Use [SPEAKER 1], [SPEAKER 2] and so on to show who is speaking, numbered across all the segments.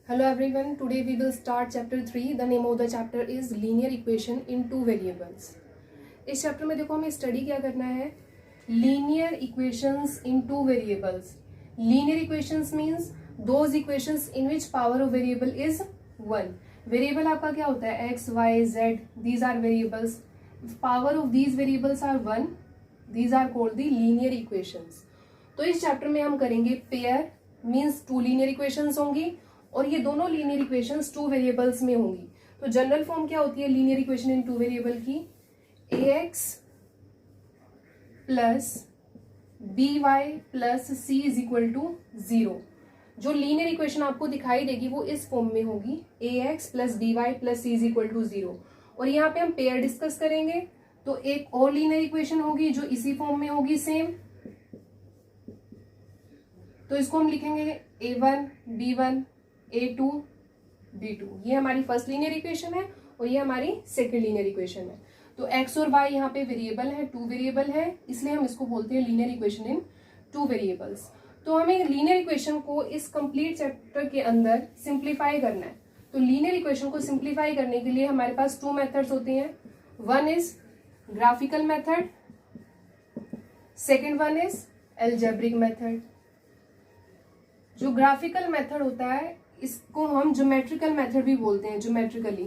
[SPEAKER 1] Hello everyone, today we will start chapter 3. The name of the chapter is linear equation in two variables. इस chapter में देखो हमें study क्या करना है, linear equations in two variables. Linear equations means those equations in which power of variable is 1. Variable आपका क्या होता है, x, y, z, these are variables. If power of these variables are 1, these are called the linear equations. तो इस chapter में हम करेंगे pair, means two linear equations होंगी और ये दोनों लीनियर इक्वेशंस टू वेरिएबल्स में होंगी. तो जनरल फॉर्म क्या होती है linear equation in two variable की, ax plus by plus c is equal to 0. जो लीनियर इक्वेशन आपको दिखाई देगी वो इस फॉर्म में होगी, ax plus by plus c is equal to 0. और यहाँ पे हम पेयर डिस्कस करेंगे तो एक और लीनियर इक्वेशन होगी जो इसी फॉर्म में होगी सेम. तो इसको हम लिखेंगे a1 b1 a2 b2. ये हमारी फर्स्ट लीनियर इक्वेशन है और ये हमारी सेकंड लीनियर इक्वेशन है. तो x और y यहाँ पे वेरिएबल है, टू वेरिएबल है, इसलिए हम इसको बोलते हैं linear equation in two variables. तो हमें लीनियर इक्वेशन को इस कंप्लीट चैप्टर के अंदर सिंप्लीफाई करना है. तो लीनियर इक्वेशन को सिंप्लीफाई करने के लिए हमारे पास टू मेथड्स होते हैं. One is graphical method, second one is algebraic method. जो ग्राफिकल मेथड होता है इसको हम ज्योमेट्रिकल मेथड भी बोलते हैं, ज्योमेट्रिकली.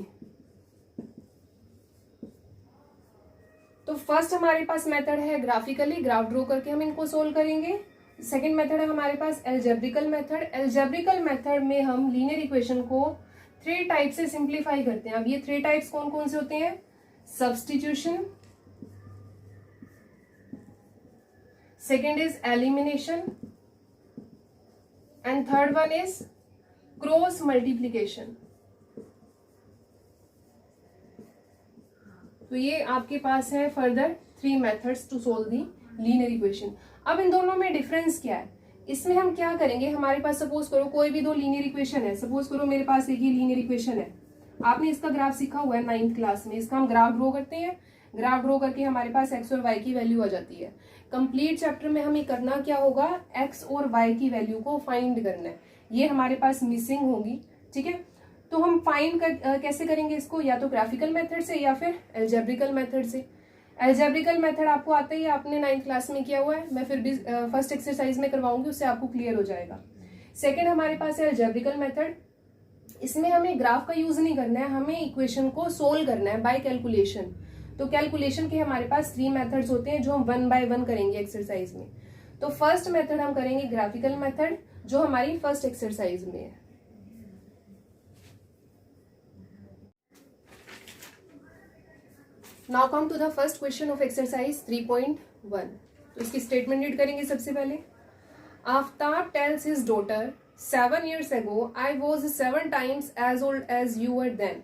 [SPEAKER 1] तो फर्स्ट हमारे पास मेथड है ग्राफिकली, ग्राफ ड्रॉ करके हम इनको सोल्व करेंगे. सेकंड मेथड है हमारे पास एल्जेब्रिकल मेथड. एल्जेब्रिकल मेथड में हम लीनियर इक्वेशन को थ्री टाइप से सिंप्लीफाई करते हैं. अब ये थ्री टाइप्स कौन कौन से होते हैं, substitution, second is elimination and third one is cross multiplication. तो ये आपके पास है further three methods to solve the linear equation. अब इन दोनों में डिफरेंस क्या है, इसमें हम क्या करेंगे, हमारे पास सपोज करो कोई भी दो लीनियर इक्वेशन है. सपोज करो मेरे पास एक ही लीनियर इक्वेशन है, आपने इसका ग्राफ सीखा हुआ है 9th क्लास में. इसका हम ग्राफ ड्रॉ करते हैं, ग्राफ ड्रॉ करके हमारे पास एक्स और वाई की वैल्यू आ जाती है. कंप्लीट चैप्टर में हमें करना क्या होगा, एक्स और वाई की वैल्यू को फाइंड करना है. ये हमारे पास मिसिंग होगी, ठीक है. तो हम फाइंड कैसे करेंगे इसको, या तो ग्राफिकल मेथड से या फिर एल्जेब्रिकल मेथड से. एल्जेब्रिकल मेथड आपको आता ही है, आपने 9th क्लास में किया हुआ है, मैं फिर भी फर्स्ट एक्सरसाइज में करवाऊंगी, उससे आपको क्लियर हो जाएगा. सेकेंड हमारे पास है एल्जेब्रिकल मेथड. इसमें हमें ग्राफ का यूज नहीं करना है, हमें इक्वेशन को सोल्व करना है बाय कैलकुलेशन. तो कैलकुलेशन के हमारे पास थ्री मेथड्स होते हैं जो हम वन बाय वन करेंगे एक्सरसाइज में. तो फर्स्ट मेथड हम करेंगे ग्राफिकल मेथड जो हमारी फर्स्ट एक्सरसाइज में है. Now come to the first question of exercise 3.1. तो इसकी स्टेटमेंट रीड करेंगे सबसे पहले. Aftab tells his daughter 7 years ago I was 7 times as old as you were then.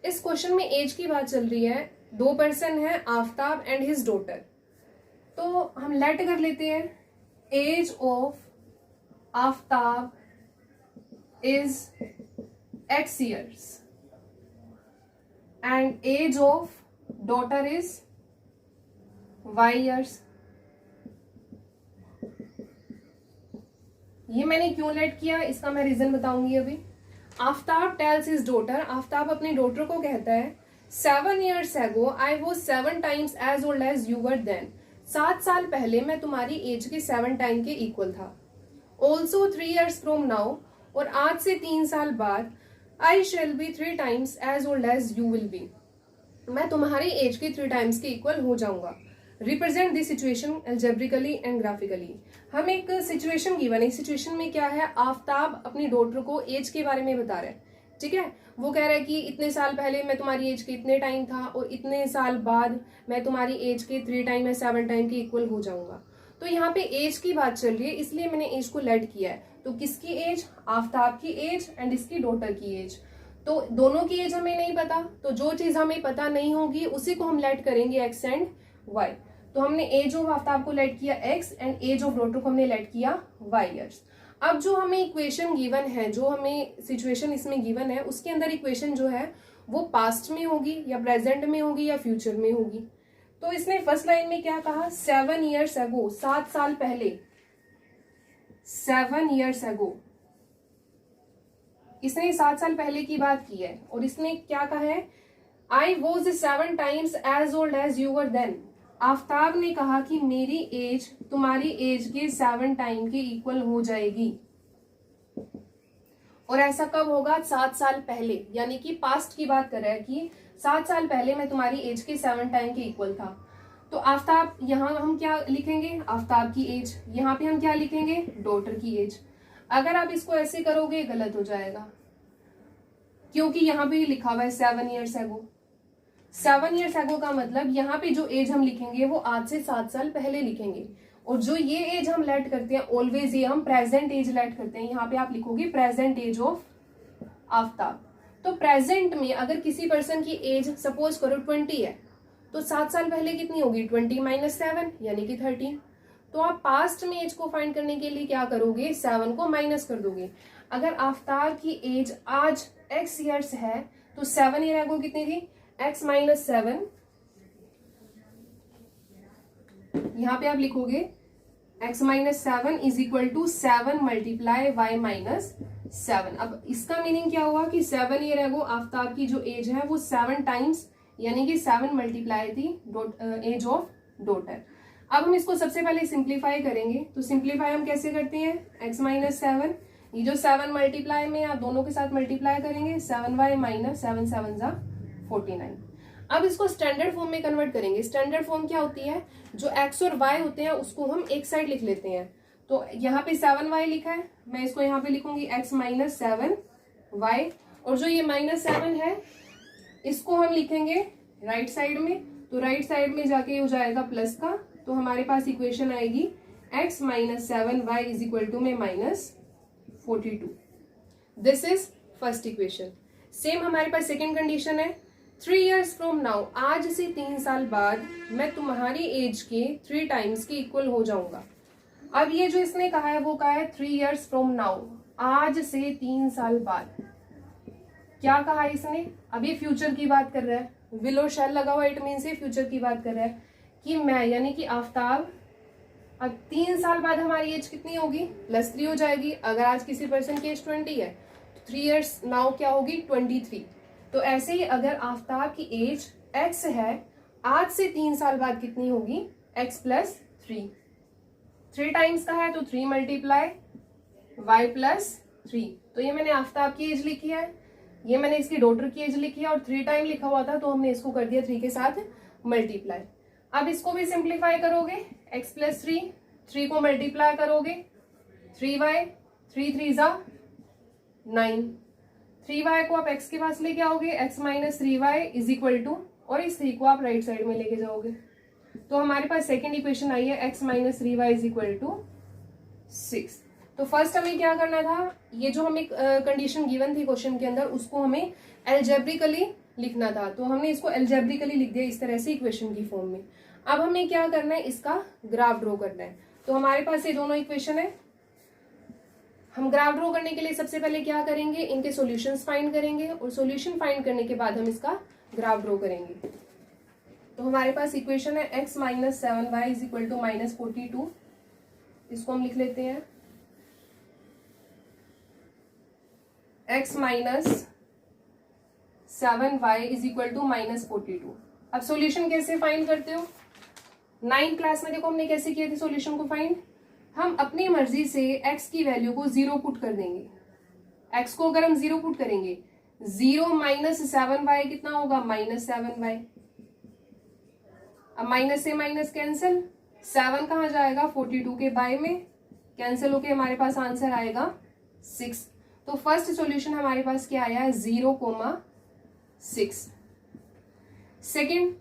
[SPEAKER 1] इस क्वेश्चन में एज की बात चल रही है, दो पर्सन है आफ्ताब एंड हिज डॉटर. तो हम लेट कर लेते हैं, age of Aftab is x years and age of daughter is y years. ये मैंने क्यों लेट किया, इसका मैं रीजन बताऊंगी अभी. Aftab tells his daughter, Aftab अपनी डॉटर को कहता है 7 years ago I was 7 times as old as you were then. 7 साल पहले मैं तुम्हारी एज के 7 टाइम के इक्वल था. Also 3 years from now, और आज से 3 साल बाद I shall be 3 times as old as you will be. मैं तुम्हारी एज के 3 टाइम्स के इक्वल हो जाऊंगा. Represent this situation algebraically and graphically. हम एक सिचुएशन गिवन है, सिचुएशन में क्या है, आफ्ताब अपनी डॉटर को एज के बारे में बता रहा है, ठीक है. वो कह रहा है कि इतने साल पहले मैं तुम्हारी एज के इतने टाइम था और इतने साल बाद मैं तुम्हारी एज के 3 टाइम या 7 टाइम के इक्वल हो जाऊंगा. तो यहाँ पे एज की बात चल रही है, इसलिए मैंने एज को लेट किया है. तो किसकी एज, आफ्ताब की एज एंड इसकी डॉटर की एज. तो दोनों की एज हमें नहीं पता, तो जो चीज हमें पता नहीं होगी उसी को हम लेट करेंगे एक्स एंड वाई. तो हमने एज ऑफ आफ्ताब को लेट किया x and age of daughter को हमने लेट किया वाई ईयर्स. अब जो हमें इक्वेशन गिवन है, जो हमें सिचुएशन इसमें गिवन है, उसके अंदर इक्वेशन जो है वो पास्ट में होगी या प्रेजेंट में होगी या फ्यूचर में होगी. तो इसने फर्स्ट लाइन में क्या कहा, 7 years ago, 7 साल पहले, 7 years ago. इसने 7 साल पहले की बात की है और इसने क्या कहा है, I was 7 times as old as you were then. Aftab ने कहा कि मेरी एज तुम्हारी एज के 7 टाइम के इक्वल हो जाएगी। और ऐसा कब होगा, 7 साल पहले, यानी कि पास्ट की बात कर रहा है कि 7 साल पहले मैं तुम्हारी एज के 7 टाइम के इक्वल था। तो आफ्ताब, यहाँ हम क्या लिखेंगे, आफ्ताब की एज, यहाँ पे हम क्या लिखेंगे, डॉटर की एज। अगर आप इसको ऐसे करोगे गलत हो जाएगा, क्योंकि यहाँ पे लिखा हुआ है 7 ईयर्स एगो। 7 ईयर्स एगो का मतलब यहाँ पे जो एज हम लिखेंगे वो आज से 7 साल पहले लिखेंगे। और जो ये एज हम लेट करते हैं ऑलवेज, ये हम प्रेजेंट एज लेट करते हैं। यहाँ पे आप लिखोगे प्रेजेंट एज ऑफ आफ्ताब। तो प्रेजेंट में अगर किसी पर्सन की एज सपोज करो 20 है, तो 7 साल पहले कितनी होगी, 20 माइनस 7 यानी कि 13। तो आप पास्ट में एज को फाइंड करने के लिए क्या करोगे, 7 को माइनस कर दोगे। अगर आफ्ताब की एज आज x ईयर्स है तो 7 ईयर एगो कितनी थी, x माइनस 7। यहां पे आप लिखोगे x minus 7 is equal to 7 multiply y minus 7। अब इसका मीनिंग क्या हुआ कि 7 ईयर एगो आफ्ताब की जो एज है वो 7 टाइम्स यानी कि 7 मल्टीप्लाई थी एज ऑफ डॉटर। अब हम इसको सबसे पहले सिंप्लीफाई करेंगे। तो सिंप्लीफाई हम कैसे करते हैं, x माइनस 7, ये जो 7 मल्टीप्लाई में आप दोनों के साथ मल्टीप्लाई करेंगे, 7y माइनस 7 7 जा 49। अब इसको स्टैंडर्ड फॉर्म में कन्वर्ट करेंगे। स्टैंडर्ड फॉर्म क्या होती है, जो x और y होते हैं उसको हम एक साइड लिख लेते हैं। तो यहाँ पे 7y लिखा है, मैं इसको यहाँ पे लिखूंगी x माइनस 7y, और जो ये माइनस 7 है इसको हम लिखेंगे राइट साइड में। तो राइट साइड में जाके हो जाएगा प्लस का, तो हमारे पास इक्वेशन आएगी x minus 7y is equal to में minus 42। This is first equation. Same हमारे पास सेकेंड कंडीशन है, 3 years फ्रॉम नाउ, आज से 3 साल बाद मैं तुम्हारी एज के 3 टाइम्स के इक्वल हो जाऊंगा। अब ये जो इसने कहा है वो कहा है 3 years फ्रॉम नाउ, आज से 3 साल बाद। क्या कहा इसने, अभी फ्यूचर की बात कर रहा है, विल और शैल लगा हुआ, इट मीन से फ्यूचर की बात कर रहा है कि मैं यानी कि आफ्ताब, अब 3 साल बाद हमारी एज कितनी होगी, +3 हो जाएगी। अगर आज किसी पर्सन की एज 20 है तो 3 years नाउ क्या होगी, 23। तो ऐसे ही अगर आफ्ताब की एज x है, आज से 3 साल बाद कितनी होगी, x प्लस 3। 3 टाइम्स का है तो 3 मल्टीप्लाई y प्लस 3। तो ये मैंने आफ्ताब की एज लिखी है, ये मैंने इसकी डॉटर की एज लिखी है, और 3 टाइम लिखा हुआ था तो हमने इसको कर दिया 3 के साथ मल्टीप्लाई। अब इसको भी सिंप्लीफाई करोगे, x प्लस 3, 3 को मल्टीप्लाई करोगे 3y, 3 3 जा 9, 3y को आप x के पास लेके आओगे, x minus 3y is equal to, और इस 3 को आप राइट साइड में लेके जाओगे। तो हमारे पास सेकेंड इक्वेशन आई है x minus 3y is equal to 6। तो फर्स्ट हमें क्या करना था, ये जो हमें कंडीशन गिवन थी क्वेश्चन के अंदर उसको हमें एल्जेब्रिकली लिखना था, तो हमने इसको एल्जेब्रिकली लिख दिया इस तरह से इक्वेशन की फॉर्म में। अब हमें क्या करना है, इसका ग्राफ ड्रॉ करना है। तो हमारे पास ये दोनों इक्वेशन है, हम ग्राफ ड्रॉ करने के लिए सबसे पहले क्या करेंगे, इनके सॉल्यूशंस फाइंड करेंगे, और सॉल्यूशन फाइंड करने के बाद हम इसका ग्राफ ड्रॉ करेंगे। तो हमारे पास इक्वेशन है x minus 7y is equal to minus 42। इसको हम लिख लेते हैं x minus 7y is equal to minus 42। अब सॉल्यूशन कैसे फाइंड करते हो, 9th क्लास में देखो हमने कैसे किया था सॉल्यूशन को फाइंड। हम अपनी मर्जी से x की वैल्यू को 0 पुट कर देंगे। x को अगर हम 0 पुट करेंगे, 0 माइनस 7y कितना होगा, माइनस 7y। अब माइनस से माइनस कैंसिल, 7 कहाँ जाएगा, 42 के बाय में कैंसिल होके हमारे पास आंसर आएगा 6। तो फर्स्ट सॉल्यूशन हमारे पास क्या आया है, 0,6। सेकेंड,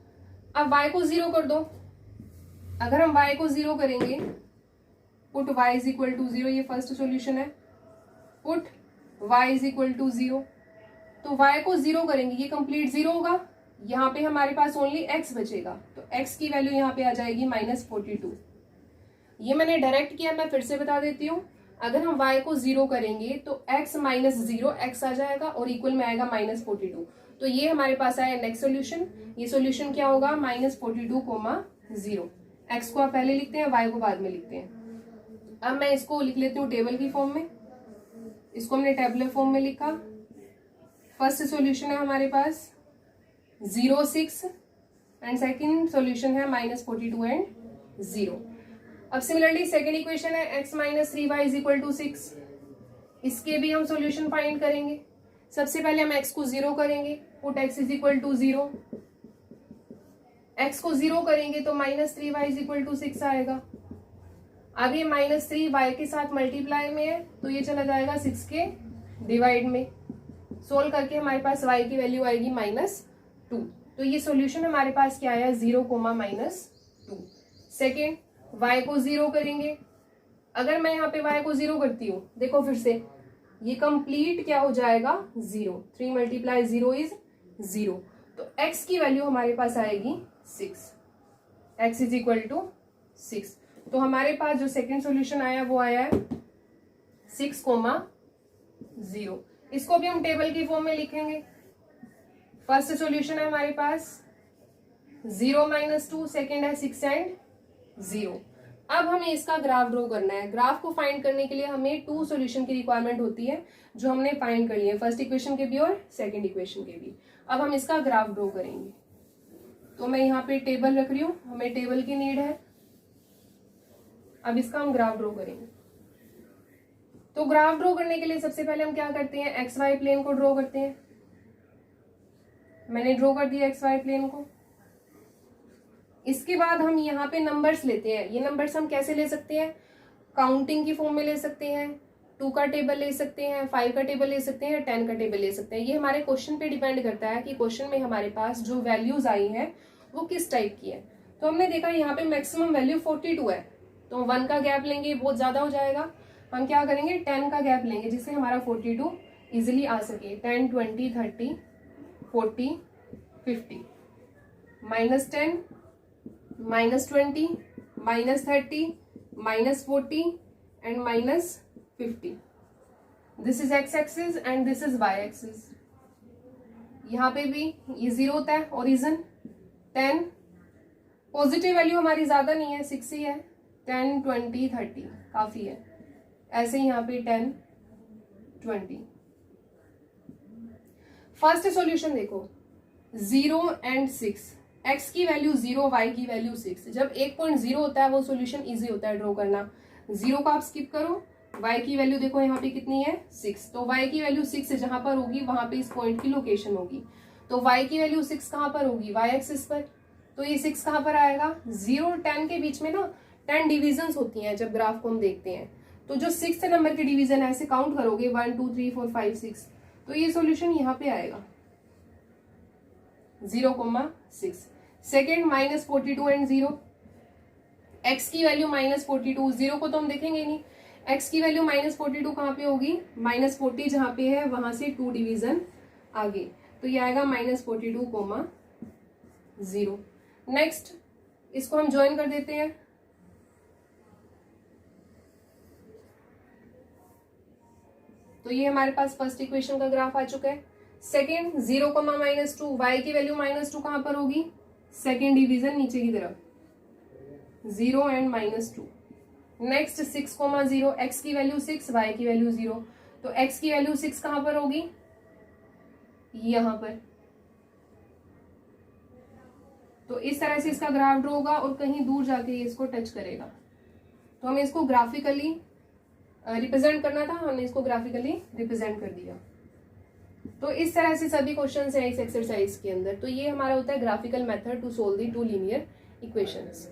[SPEAKER 1] अब y को 0 कर दो। अगर हम y को 0 करेंगे, put y is equal to 0, ये फर्स्ट सॉल्यूशन है, put y is equal to 0। तो y को 0 करेंगे, ये कंप्लीट 0 होगा, यहाँ पे हमारे पास ओनली x बचेगा, तो x की वैल्यू यहाँ पे आ जाएगी माइनस 42। ये मैंने डायरेक्ट किया, मैं फिर से बता देती हूँ। अगर हम y को 0 करेंगे तो x माइनस 0 x आ जाएगा और इक्वल में आएगा माइनस 42। तो ये हमारे पास आया नेक्स्ट सॉल्यूशन। ये सॉल्यूशन क्या होगा, माइनस 42,0। x को आप पहले लिखते हैं, y को बाद में लिखते हैं। अब मैं इसको लिख लेती हूँ टेबल की फॉर्म में। इसको हमने टेबुलर फॉर्म में लिखा, फर्स्ट सॉल्यूशन है हमारे पास 0 6 एंड सेकंड सॉल्यूशन है -42 एंड 0। अब सिमिलरली सेकंड इक्वेशन है x minus 3y is equal to 6। इसके भी हम सॉल्यूशन फाइंड करेंगे। सबसे पहले हम x को 0 करेंगे, put x is equal to 0। x को 0 करेंगे तो -3y इज इक्वल टू 6 आएगा। अब ये -3y के साथ मल्टीप्लाई में है तो ये चला जाएगा 6 के डिवाइड में। सोल्व करके हमारे पास y की वैल्यू आएगी -2। तो ये सॉल्यूशन हमारे पास क्या आया 0, -2। सेकेंड y को 0 करेंगे। अगर मैं यहाँ पे y को 0 करती हूँ, देखो फिर से ये कंप्लीट क्या हो जाएगा 0। 3 × 0 इज 0। तो x की वैल्यू हमारे पास आएगी 6। x is equal to 6। तो हमारे पास जो सेकेंड सॉल्यूशन आया वो आया है 6, 0। इसको भी हम टेबल की फॉर्म में लिखेंगे। फर्स्ट सॉल्यूशन है हमारे पास 0 -2, सेकेंड है 6 एंड 0। अब हमें इसका ग्राफ ड्रॉ करना है। ग्राफ को फाइंड करने के लिए हमें 2 सॉल्यूशन की रिक्वायरमेंट होती है जो हमने फाइंड कर लिए, फर्स्ट इक्वेशन के भी और सेकंड इक्वेशन के भी। अब हम इसका ग्राफ ड्रॉ करेंगे। तो मैं यहाँ पे टेबल रख रही हूँ, हमें टेबल की नीड है। अब इसका हम ग्राफ ड्रॉ करेंगे। तो ग्राफ ड्रॉ करने के लिए सबसे पहले हम क्या करते हैं, एक्स वाई प्लेन को ड्रॉ करते हैं। मैंने ड्रॉ कर दिया एक्स वाई प्लेन को। इसके बाद हम यहाँ पे नंबर्स लेते हैं। ये नंबर्स हम कैसे ले सकते हैं, काउंटिंग की फॉर्म में ले सकते हैं, 2 का टेबल ले सकते हैं, 5 का टेबल ले सकते हैं, 10 का टेबल ले सकते हैं। ये हमारे क्वेश्चन पे डिपेंड करता है कि क्वेश्चन में हमारे पास जो वैल्यूज आई है वो किस टाइप की है। तो हमने देखा यहाँ पे मैक्सिमम वैल्यू 42 है, तो 1 का गैप लेंगे, बहुत ज्यादा हो जाएगा। हम क्या करेंगे, 10 का गैप लेंगे जिससे हमारा 42 इजिली आ सके। 10, 20, 30, 40, 50, -10, -20, -30, -40 and -50। This is x axis and this is y axis. यहाँ पे भी ये 0 होता है ओरिजिन। 10 पॉजिटिव वैल्यू हमारी ज्यादा नहीं है, 6 ही है। 10, 20, 30 काफी है। ऐसे ही यहाँ पे 10, 20। फर्स्ट सॉल्यूशन देखो 0 एंड 6। x की वैल्यू 0, y की वैल्यू 6। जब एक पॉइंट 0 होता है वो सॉल्यूशन इजी होता है ड्रॉ करना। 0 को आप स्किप करो। y की वैल्यू देखो यहाँ पे कितनी है 6, तो y की वैल्यू 6 जहां पर होगी वहां पे इस पॉइंट की लोकेशन होगी। तो y की वैल्यू 6 कहां पर होगी, y एक्सिस पर। तो ये 6 कहां पर आएगा, 0 और 10 के बीच में ना 10 डिविजन्स होती हैं जब ग्राफ को हम देखते हैं। तो जो 6th नंबर की डिवीजन है ऐसे काउंट करोगे 1 2 3 4 5 6, तो ये सॉल्यूशन यहाँ पे आएगा 0,6। Second -42 and 0। x की वैल्यू -42, 0 को तो हम देखेंगे नहीं। x की वैल्यू -42 कहाँ पे होगी, -40 जहां पे है वहां से 2 डिवीजन आगे, तो ये आएगा -42, 0। नेक्स्ट इसको हम ज्वाइन कर देते हैं। तो ये हमारे पास फर्स्ट इक्वेशन का ग्राफ आ चुका है। सेकेंड 0, -2, y की वैल्यू -2 कहां पर होगी, सेकेंड डिवीजन नीचे की तरफ, 0 एंड -2। नेक्स्ट 6, 0, x की वैल्यू 6, y की वैल्यू 0, तो x की वैल्यू 6 कहां पर होगी, यहां पर। तो इस तरह से इसका ग्राफ ड्रॉ होगा और कहीं दूर जाके ये इसको टच करेगा। तो हमें इसको ग्राफिकली रिप्रेजेंट करना था, हमने इसको ग्राफिकली रिप्रेजेंट कर दिया। तो इस तरह से सभी क्वेश्चंस हैं इस एक्सरसाइज के अंदर। तो ये हमारा होता है graphical method to solve the 2 linear equations.